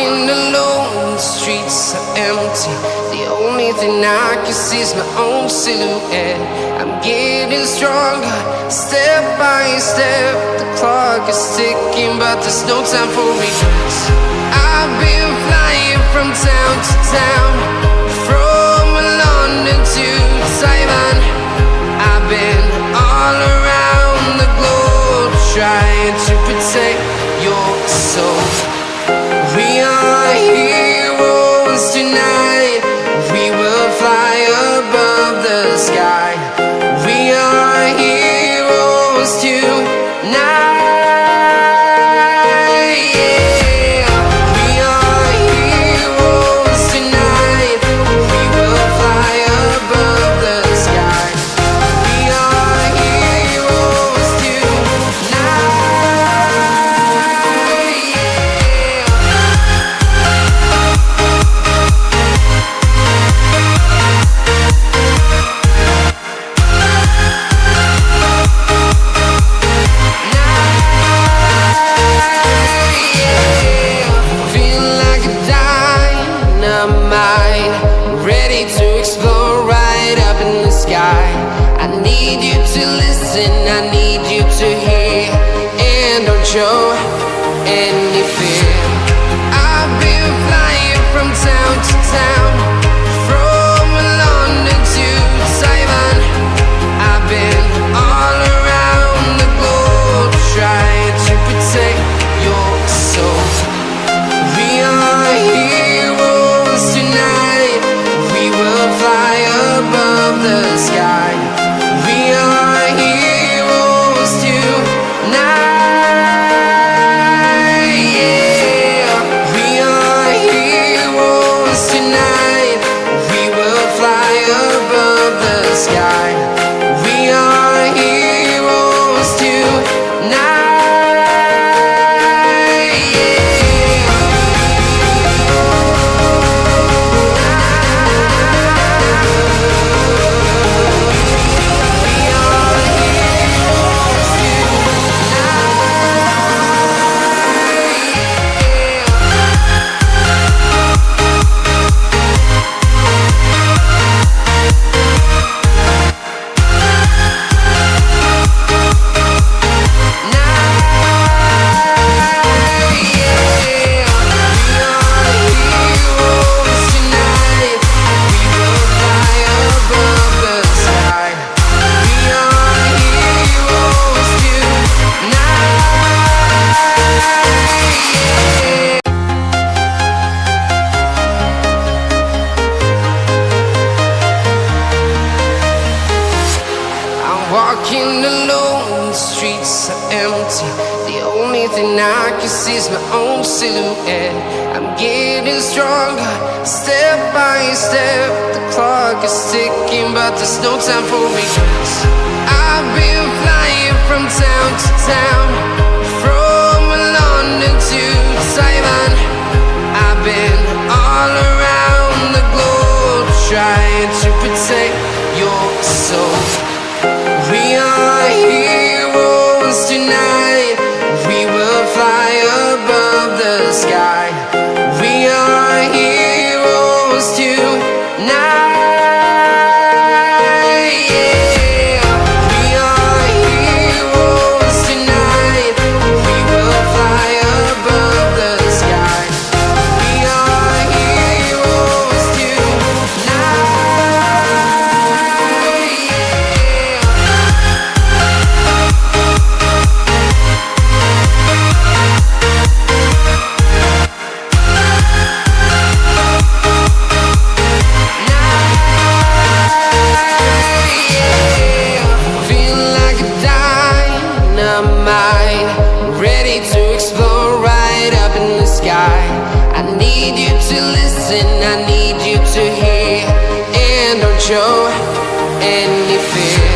walking alone, the streets are empty. The only thing I can see is my own silhouette. I'm getting stronger, step by step. The clock is ticking, but there's no time for regrets. I've been flying from town to town, from London to Taiwan. I've been all around the globe, trying to protect your soul. We are heroes tonight. We will fly above the sky. We are heroes tonight. Yeah. We are heroes tonight. We will fly above the sky. We are heroes tonight. I need you to hear, and don't show any fear. I've been flying from town to town, from London to Taiwan. I've been all around the globe, trying to protect your soul. We are heroes tonight. We will fly above the sky. We are heroes tonight. Yeah. We are heroes tonight. We will fly above the sky. We are heroes tonight. Walking alone, the streets are empty. The only thing I can see is my own silhouette. I'm getting stronger, step by step. The clock is ticking, but there's no time for regrets. I've been flying from town to town, from London to Taiwan. I've been all around the globe, trying to protect your soul. We are heroes tonight. We will fly above the sky. We are heroes tonight. Yeah. We are heroes tonight. We will fly above the sky. We are heroes tonight. Ready to explore right up in the sky. I need you to listen, I need you to hear, and don't show any fear.